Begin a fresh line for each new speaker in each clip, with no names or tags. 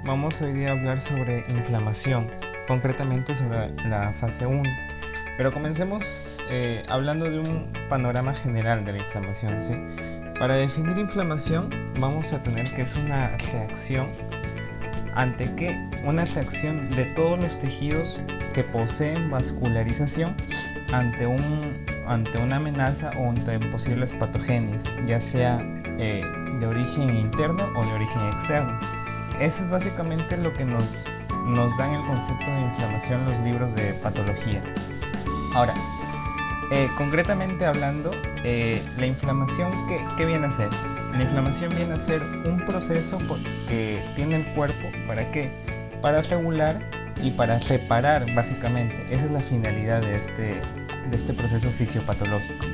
Vamos hoy día a hablar sobre inflamación, concretamente sobre la fase 1. Pero comencemos hablando de un panorama general de la inflamación, ¿sí? Para definir inflamación vamos a tener que es una reacción ante qué, una reacción de todos los tejidos que poseen vascularización ante una amenaza o ante posibles patogenias, ya sea de origen interno o de origen externo. Eso es básicamente lo que nos dan el concepto de inflamación los libros de patología. Ahora, concretamente hablando, la inflamación, ¿qué viene a ser? La inflamación viene a ser un proceso que tiene el cuerpo, ¿para qué? Para regular y para reparar, básicamente. Esa es la finalidad de este proceso fisiopatológico.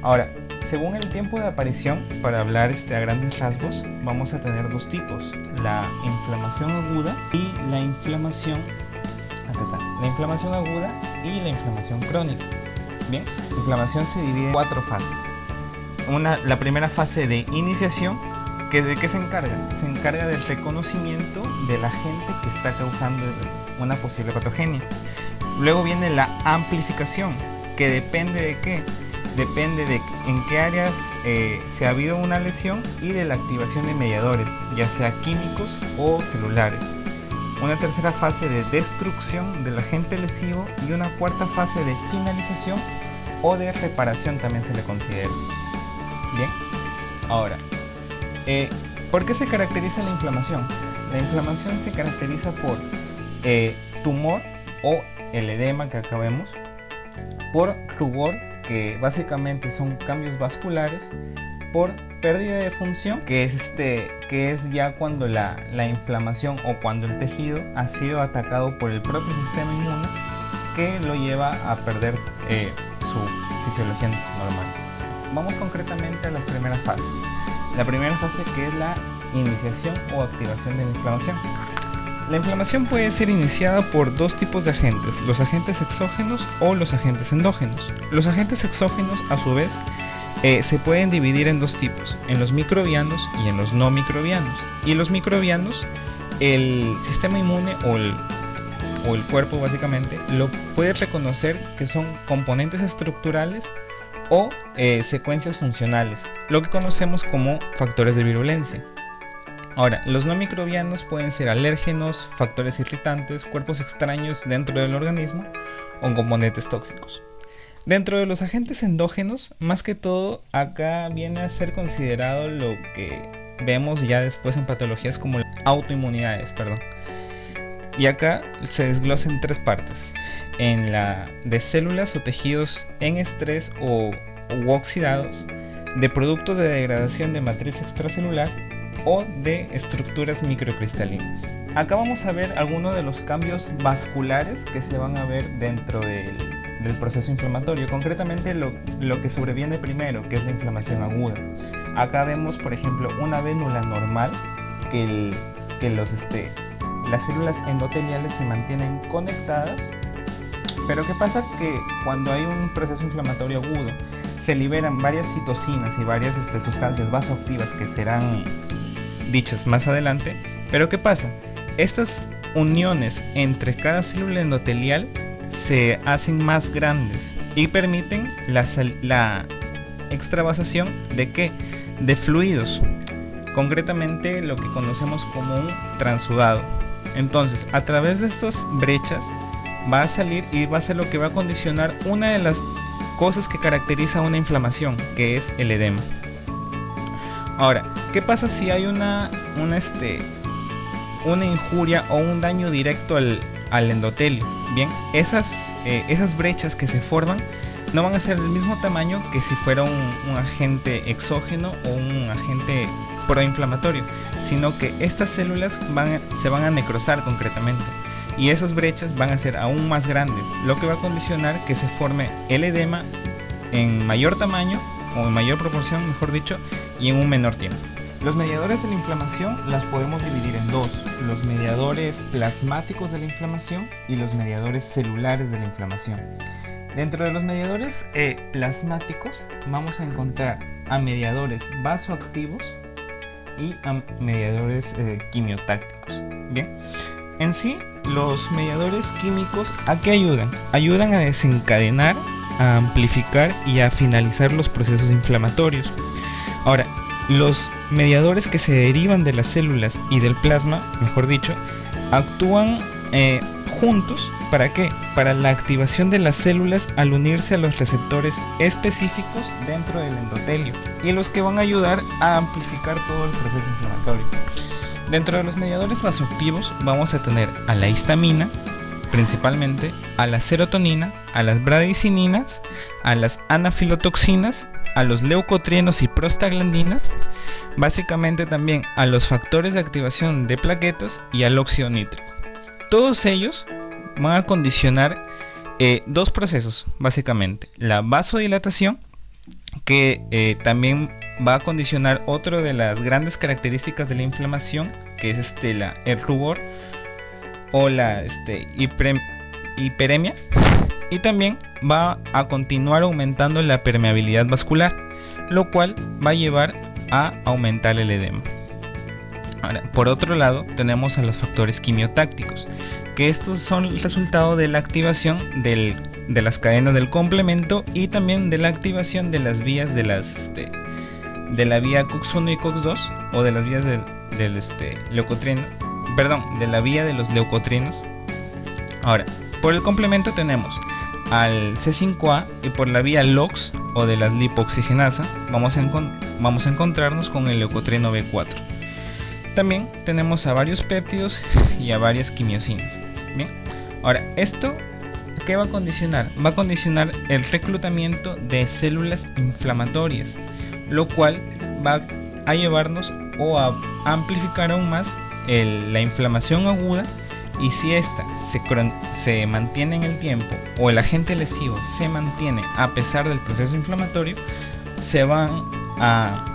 Ahora, según el tiempo de aparición, para hablar a grandes rasgos, vamos a tener dos tipos: la inflamación aguda y la inflamación, la inflamación aguda y la inflamación crónica. Bien, la inflamación se divide en 4 fases. La primera fase de iniciación, ¿de qué se encarga? Se encarga del reconocimiento del agente que está causando una posible patogenia. Luego viene la amplificación, que depende de qué. Depende de en qué áreas se ha habido una lesión y de la activación de mediadores, ya sea químicos o celulares. Una tercera fase de destrucción del agente lesivo y una cuarta fase de finalización o de reparación también se le considera. Bien, ahora, ¿por qué se caracteriza la inflamación? La inflamación se caracteriza por tumor o el edema que acá vemos, por rubor, que básicamente son cambios vasculares, por pérdida de función, que es ya cuando la inflamación o cuando el tejido ha sido atacado por el propio sistema inmune, que lo lleva a perder su fisiología normal. Vamos concretamente a las primeras fases. La primera fase, que es la iniciación o activación de la inflamación. La inflamación puede ser iniciada por dos tipos de agentes: los agentes exógenos o los agentes endógenos. Los agentes exógenos, a su vez, se pueden dividir en dos tipos: en los microbianos y en los no microbianos. Y los microbianos, el sistema inmune o el cuerpo básicamente lo puede reconocer que son componentes estructurales o secuencias funcionales, lo que conocemos como factores de virulencia. Ahora, los no microbianos pueden ser alérgenos, factores irritantes, cuerpos extraños dentro del organismo o componentes tóxicos. Dentro de los agentes endógenos, más que todo, acá viene a ser considerado lo que vemos ya después en patologías como autoinmunidades, Y acá se desglosa en 3 partes: en la de células o tejidos en estrés u oxidados, de productos de degradación de matriz extracelular o de estructuras microcristalinas. Acá vamos a ver algunos de los cambios vasculares que se van a ver dentro del proceso inflamatorio, concretamente lo que sobreviene primero, que es la inflamación aguda. Acá vemos, por ejemplo, una vénula normal, que las células endoteliales se mantienen conectadas, pero ¿qué pasa? Que cuando hay un proceso inflamatorio agudo, se liberan varias citocinas y varias sustancias vasoactivas que serán dichas más adelante. Pero ¿qué pasa? Estas uniones entre cada célula endotelial se hacen más grandes y permiten la extravasación ¿de qué? De fluidos, concretamente lo que conocemos como un transudado. Entonces, a través de estas brechas va a salir y va a ser lo que va a condicionar una de las cosas que caracteriza una inflamación, que es el edema. Ahora, ¿qué pasa si hay una injuria o un daño directo al endotelio? Bien, esas brechas que se forman no van a ser del mismo tamaño que si fuera un agente exógeno o un agente proinflamatorio, sino que estas células se van a necrosar concretamente, y esas brechas van a ser aún más grandes, lo que va a condicionar que se forme el edema en mayor tamaño, o en mayor proporción, mejor dicho, y en un menor tiempo. Los mediadores de la inflamación las podemos dividir en dos: los mediadores plasmáticos de la inflamación y los mediadores celulares de la inflamación. Dentro de los mediadores plasmáticos vamos a encontrar a mediadores vasoactivos y a mediadores quimiotácticos. Bien, en sí, los mediadores químicos, ¿a qué ayudan? Ayudan a desencadenar, a amplificar y a finalizar los procesos inflamatorios. Ahora, los mediadores que se derivan de las células y del plasma, mejor dicho, actúan juntos. ¿Para qué? Para la activación de las células al unirse a los receptores específicos dentro del endotelio, y los que van a ayudar a amplificar todo el proceso inflamatorio. Dentro de los mediadores vasoactivos vamos a tener a la histamina, principalmente, a la serotonina, a las bradicininas, a las anafilotoxinas, a los leucotrienos y prostaglandinas, básicamente también a los factores de activación de plaquetas y al óxido nítrico. Todos ellos van a condicionar dos procesos, básicamente: la vasodilatación, que también va a condicionar otro de las grandes características de la inflamación, que es el rubor o la hiperemia, y también va a continuar aumentando la permeabilidad vascular, lo cual va a llevar a aumentar el edema. Ahora, por otro lado, tenemos a los factores quimiotácticos, que estos son el resultado de la activación de las cadenas del complemento y también de la activación de las vías de la vía COX-1 y COX-2, o de las vías de la vía de los leucotrienos. Ahora, por el complemento tenemos al C5A, y por la vía LOX o de la lipoxigenasa vamos a encontrarnos con el leucotrieno B4. También tenemos a varios péptidos y a varias quimiosinas. Bien, ahora, ¿esto qué va a condicionar? Va a condicionar el reclutamiento de células inflamatorias, lo cual va a llevarnos o a amplificar aún más la inflamación aguda, y si esta se mantiene en el tiempo, o el agente lesivo se mantiene a pesar del proceso inflamatorio, se van a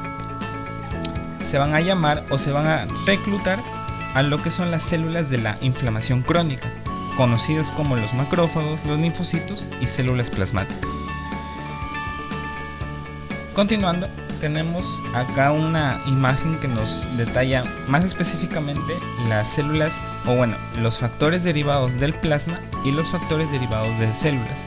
llamar o se van a reclutar a lo que son las células de la inflamación crónica, conocidas como los macrófagos, los linfocitos y células plasmáticas. Continuando, tenemos acá una imagen que nos detalla más específicamente las células, o bueno, los factores derivados del plasma y los factores derivados de células.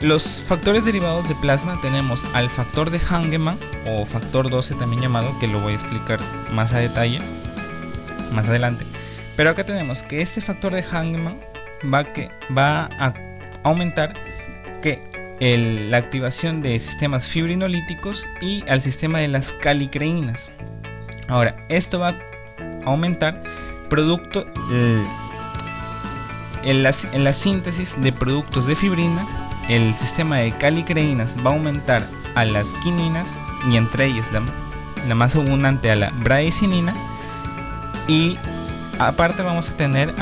Los factores derivados de plasma tenemos al factor de Hangemann, o factor 12 también llamado, que lo voy a explicar más a detalle más adelante. Pero acá tenemos que este factor de Hangemann va a aumentar la activación de sistemas fibrinolíticos y al sistema de las calicreínas. Ahora, esto va a aumentar producto en la síntesis de productos de fibrina. El sistema de calicreínas va a aumentar a las quininas, y entre ellas la más abundante, a la bradicinina, y aparte vamos a tener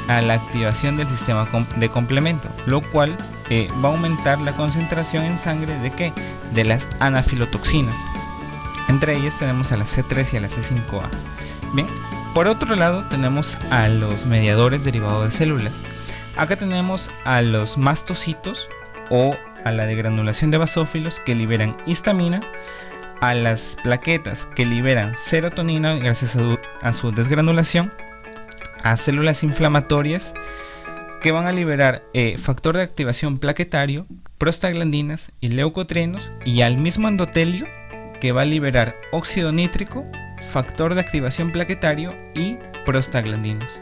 a la activación del sistema de complemento, lo cual va a aumentar la concentración en sangre de las anafilotoxinas. Entre ellas tenemos a la C3 y a la C5A. Bien, por otro lado tenemos a los mediadores derivados de células. Acá tenemos a los mastocitos, o a la degranulación de basófilos, que liberan histamina, a las plaquetas, que liberan serotonina gracias a su desgranulación, a células inflamatorias, que van a liberar factor de activación plaquetario, prostaglandinas y leucotrienos, y al mismo endotelio, que va a liberar óxido nítrico, factor de activación plaquetario y prostaglandinos.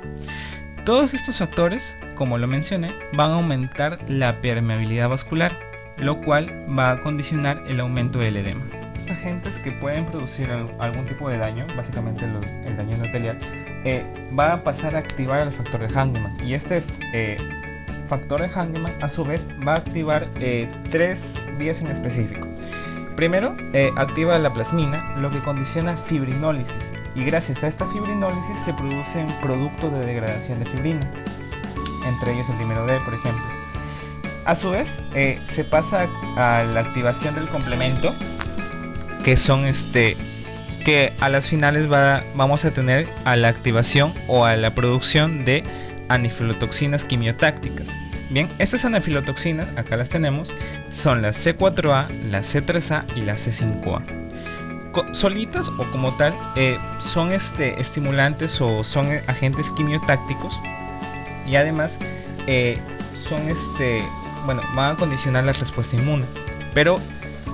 Todos estos factores, como lo mencioné, van a aumentar la permeabilidad vascular, lo cual va a condicionar el aumento del edema. Agentes que pueden producir algún tipo de daño, básicamente el daño endotelial, va a pasar a activar el factor de Hangemann, y este factor de Hangemann a su vez va a activar tres vías en específico. Primero, activa la plasmina, lo que condiciona fibrinólisis, y gracias a esta fibrinólisis se producen productos de degradación de fibrina, entre ellos el dímero D, por ejemplo. A su vez, se pasa a la activación del complemento, que son que a las finales vamos a tener a la activación o a la producción de anafilotoxinas quimiotácticas. Bien, estas anafilotoxinas, acá las tenemos, son la C4A, la C3A y la C5A. solitas o como tal, son estimulantes o son agentes quimiotácticos, y además son van a condicionar la respuesta inmune, pero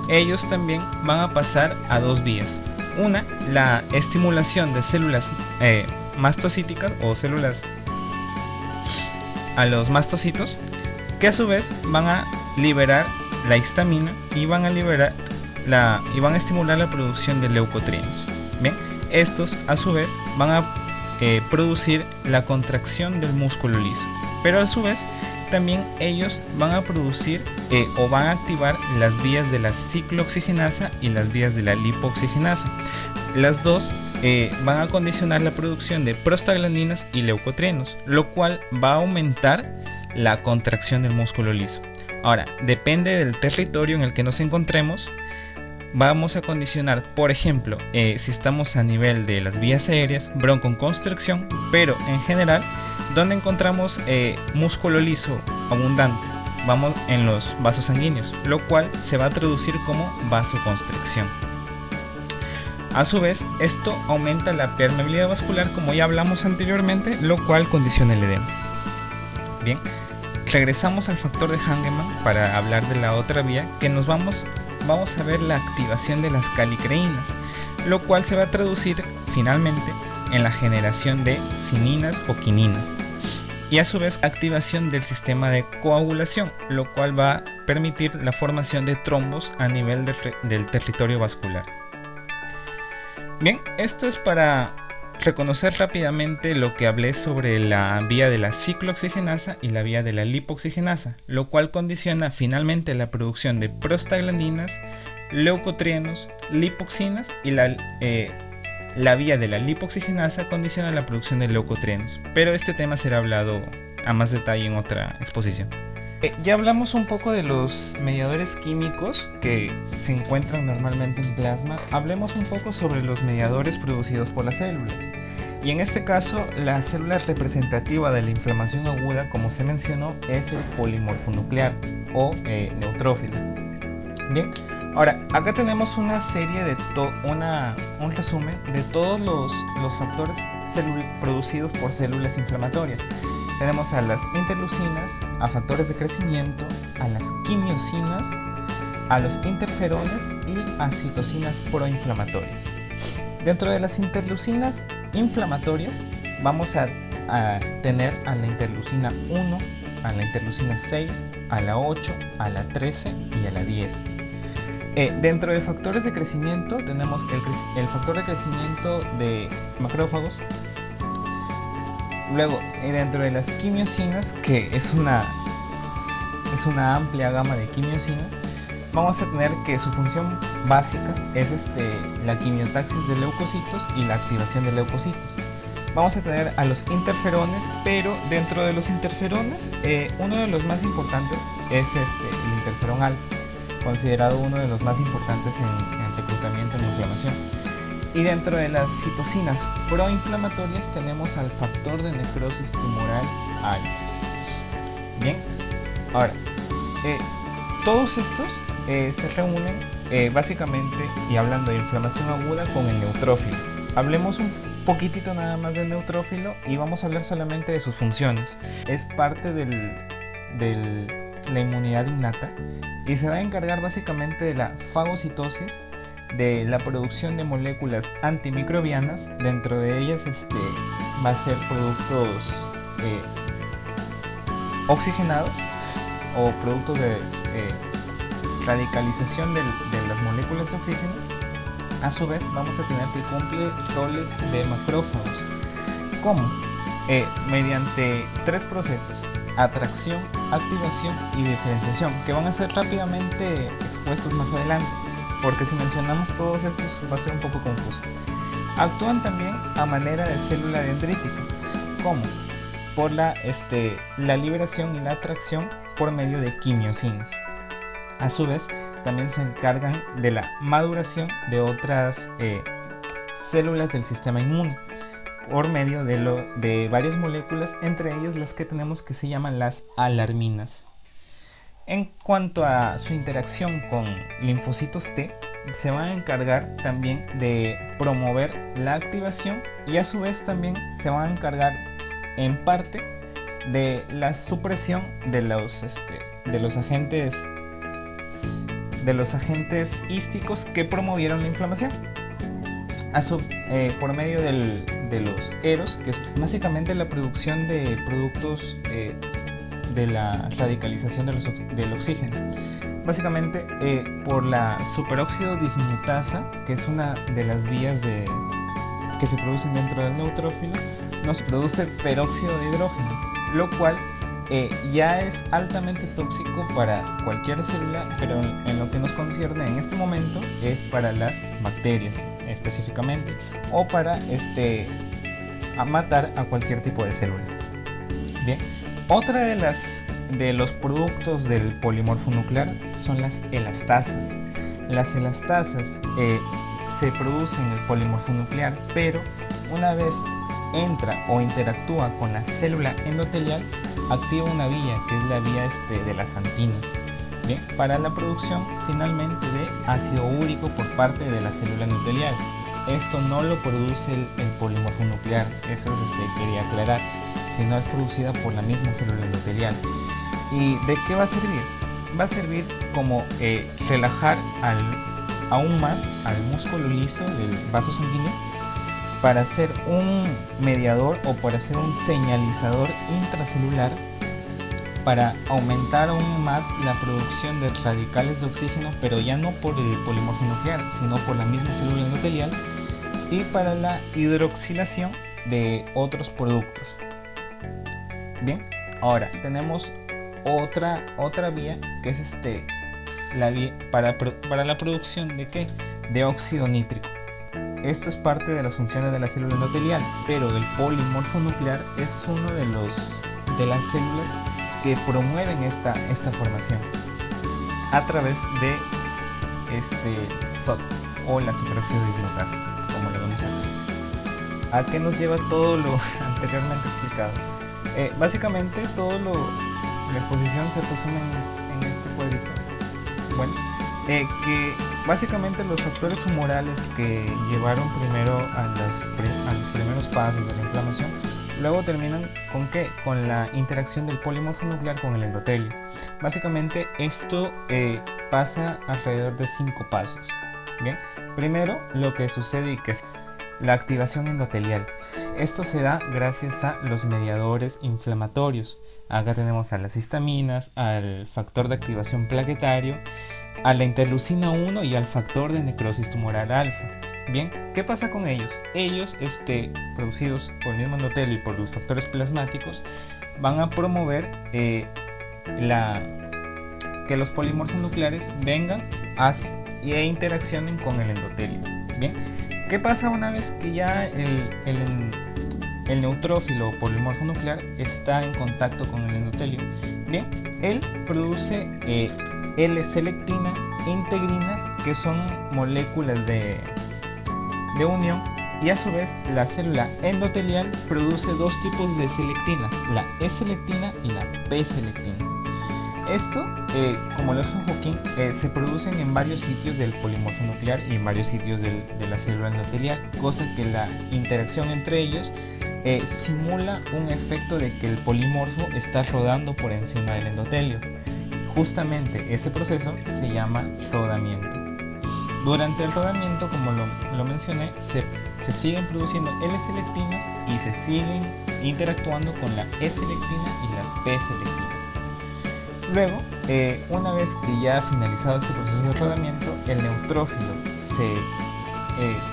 ellos también van a pasar a dos vías. Una, la estimulación de células mastocíticas o células a los mastocitos, que a su vez van a liberar la histamina y van a estimular la producción de leucotrienos. Bien, estos a su vez van a producir la contracción del músculo liso, pero a su vez también ellos van a producir o van a activar las vías de la ciclooxigenasa y las vías de la lipoxigenasa. Las dos van a condicionar la producción de prostaglandinas y leucotrienos, lo cual va a aumentar la contracción del músculo liso. Ahora, depende del territorio en el que nos encontremos, vamos a condicionar, por ejemplo, si estamos a nivel de las vías aéreas, broncoconstricción, pero en general, donde encontramos músculo liso abundante, vamos en los vasos sanguíneos, lo cual se va a traducir como vasoconstricción. A su vez, esto aumenta la permeabilidad vascular, como ya hablamos anteriormente, lo cual condiciona el edema. Bien, regresamos al factor de Hangemann para hablar de la otra vía, que vamos a ver la activación de las calicreínas, lo cual se va a traducir finalmente en la generación de cininas o quininas, y a su vez activación del sistema de coagulación, lo cual va a permitir la formación de trombos a nivel del territorio vascular. Bien, esto es para reconocer rápidamente lo que hablé sobre la vía de la ciclooxigenasa y la vía de la lipoxigenasa, lo cual condiciona finalmente la producción de prostaglandinas, leucotrienos, lipoxinas, y la vía de la lipoxigenasa condiciona la producción de leucotrienos, pero este tema será hablado a más detalle en otra exposición. Ya hablamos un poco de los mediadores químicos que se encuentran normalmente en plasma. Hablemos un poco sobre los mediadores producidos por las células. Y en este caso, la célula representativa de la inflamación aguda, como se mencionó, es el polimorfonuclear o neutrófilo. Bien, ahora acá tenemos una serie de un resumen de todos los factores producidos por células inflamatorias. Tenemos a las interleucinas, a factores de crecimiento, a las quimiosinas, a los interferones y a citocinas proinflamatorias. Dentro de las interleucinas inflamatorias vamos a tener a la interleucina 1, a la interleucina 6, a la 8, a la 13 y a la 10. Dentro de factores de crecimiento tenemos el factor de crecimiento de macrófagos. Luego, dentro de las quimiosinas, que es una amplia gama de quimiosinas, vamos a tener que su función básica es la quimiotaxis de leucocitos y la activación de leucocitos. Vamos a tener a los interferones, pero dentro de los interferones, uno de los más importantes es el interferón alfa, considerado uno de los más importantes en reclutamiento en inflamación. Y dentro de las citocinas proinflamatorias tenemos al factor de necrosis tumoral alfa. Bien, ahora, todos estos se reúnen básicamente, y hablando de inflamación aguda, con el neutrófilo. Hablemos un poquitito nada más del neutrófilo y vamos a hablar solamente de sus funciones. Es parte de la inmunidad innata y se va a encargar básicamente de la fagocitosis, de la producción de moléculas antimicrobianas. Dentro de ellas va a ser productos oxigenados o productos de radicalización de las moléculas de oxígeno. A su vez vamos a tener que cumplir roles de macrófagos, como mediante tres procesos: atracción, activación y diferenciación, que van a ser rápidamente expuestos más adelante, porque si mencionamos todos estos va a ser un poco confuso. Actúan también a manera de célula dendrítica, como por la liberación y la atracción por medio de quimiosinas. A su vez, también se encargan de la maduración de otras células del sistema inmune por medio de varias moléculas, entre ellas las que tenemos que se llaman las alarminas. En cuanto a su interacción con linfocitos T, se van a encargar también de promover la activación y a su vez también se van a encargar en parte de la supresión de los agentes hísticos que promovieron la inflamación por medio de los eros, que es básicamente la producción de productos de la radicalización del oxígeno. Básicamente por la superóxido dismutasa, que es una de las vías que se producen dentro del neutrófilo, nos produce peróxido de hidrógeno, lo cual ya es altamente tóxico para cualquier célula, pero en lo que nos concierne en este momento es para las bacterias específicamente, o para matar a cualquier tipo de célula. Bien, otra de los productos del polimorfo nuclear son las elastasas. Las elastasas se producen en el polimorfo nuclear, pero una vez entra o interactúa con la célula endotelial, activa una vía que es la vía de las antinas. Bien, para la producción finalmente de ácido úrico por parte de la célula endotelial. Esto no lo produce el polimorfo nuclear, eso quería aclarar, sino es producida por la misma célula endotelial. ¿Y de qué va a servir? Va a servir como relajar aún más al músculo liso del vaso sanguíneo para ser un mediador o para ser un señalizador intracelular, para aumentar aún más la producción de radicales de oxígeno, pero ya no por el polimorfo nuclear, sino por la misma célula endotelial, y para la hidroxilación de otros productos. Bien, ahora tenemos otra vía que es la vía para la producción de ¿qué? De óxido nítrico. Esto es parte de las funciones de la célula endotelial, pero el polimorfo nuclear es uno de las células que promueven esta formación a través de SOD o la superóxido dismutasa, como lo vemos acá. ¿A qué nos lleva todo lo anteriormente explicado? Básicamente la exposición se resume en este cuadrito. Bueno, que básicamente los factores humorales que llevaron primero a los primeros pasos de la inflamación, luego terminan ¿con qué? Con la interacción del polimorfo nuclear con el endotelio. Básicamente esto pasa alrededor de 5 pasos. Bien, primero lo que sucede y que es la activación endotelial. Esto se da gracias a los mediadores inflamatorios. Acá tenemos a las histaminas, al factor de activación plaquetario, a la interleucina 1 y al factor de necrosis tumoral alfa. Bien, ¿qué pasa con ellos? Ellos, producidos por el mismo endotelio y por los factores plasmáticos, van a promover que los polimorfos nucleares vengan e interaccionen con el endotelio. Bien, ¿qué pasa una vez que ya el neutrófilo o polimorfo nuclear está en contacto con el endotelio? Bien, él produce L-selectina, integrinas, que son moléculas de unión, y a su vez la célula endotelial produce dos tipos de selectinas, la E-selectina y la P-selectina. Esto, como lo dijo Joaquín, se producen en varios sitios del polimorfo nuclear y en varios sitios de la célula endotelial, cosa que la interacción entre ellos simula un efecto de que el polimorfo está rodando por encima del endotelio. Justamente ese proceso se llama rodamiento. Durante el rodamiento, como lo mencioné, se siguen produciendo L-selectinas y se siguen interactuando con la E-selectina y la P-selectina. Luego, una vez que ya ha finalizado este proceso de rodamiento, el neutrófilo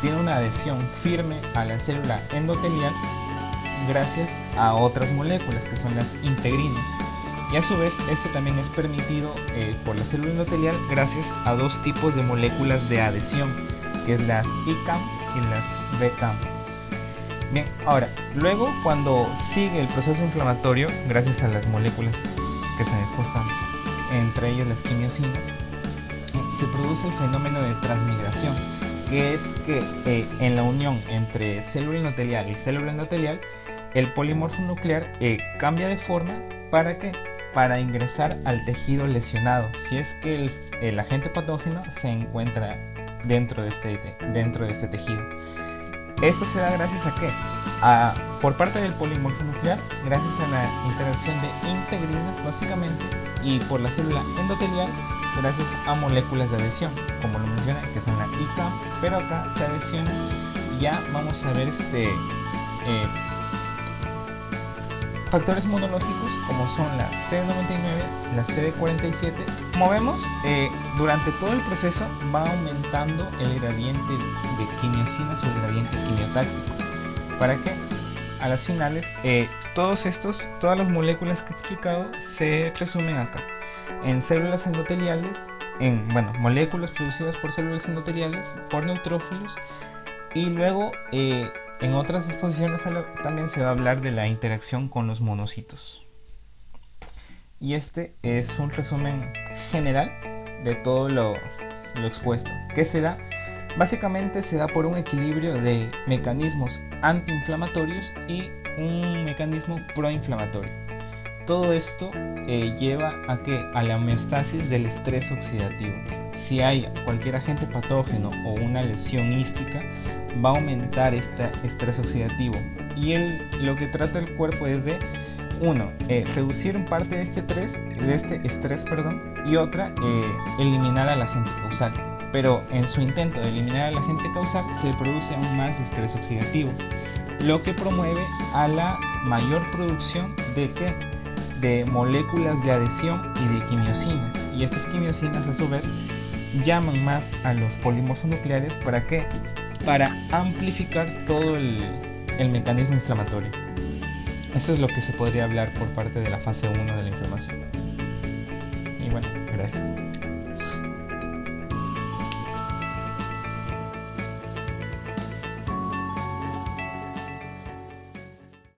tiene una adhesión firme a la célula endotelial gracias a otras moléculas que son las integrinas. Y a su vez esto también es permitido por la célula endotelial gracias a dos tipos de moléculas de adhesión, que es las ICAM y las BCAM. Bien, ahora, luego cuando sigue el proceso inflamatorio, gracias a las moléculas que se ajustan, entre ellas las quimiosinas, se produce el fenómeno de transmigración, que es que en la unión entre célula endotelial y célula endotelial, el polimorfo nuclear cambia de forma. ¿Para qué? Para ingresar al tejido lesionado, si es que el agente patógeno se encuentra dentro de este tejido. Esto se da gracias a qué? Por parte del polimorfo nuclear, gracias a la interacción de integrinas básicamente, y por la célula endotelial, gracias a moléculas de adhesión, como lo mencioné, que son la ICAM, pero acá se adhesiona. Ya vamos a ver factores inmunológicos como son la CD99, la CD47. Como vemos, durante todo el proceso va aumentando el gradiente de quimiosinas o el gradiente quimiotáctico. ¿Para qué? A las finales, todas las moléculas que he explicado se resumen acá, en células endoteliales, moléculas producidas por células endoteliales, por neutrófilos, y luego en otras exposiciones también se va a hablar de la interacción con los monocitos. Y este es un resumen general de todo lo expuesto. ¿Qué se da? Básicamente se da por un equilibrio de mecanismos antiinflamatorios y un mecanismo proinflamatorio. Todo esto lleva a la homeostasis del estrés oxidativo. Si hay cualquier agente patógeno o una lesión ística, va a aumentar este estrés oxidativo. Y lo que trata el cuerpo es de, reducir parte de este estrés, y otra, eliminar al agente causal. Pero en su intento de eliminar al agente causal se produce aún más estrés oxidativo, lo que promueve a la mayor producción de moléculas de adhesión y de quimiosinas. Y estas quimiosinas a su vez llaman más a los polimorfos nucleares. ¿Para qué? Para amplificar todo el mecanismo inflamatorio. Eso es lo que se podría hablar por parte de la fase 1 de la inflamación. Y bueno, gracias.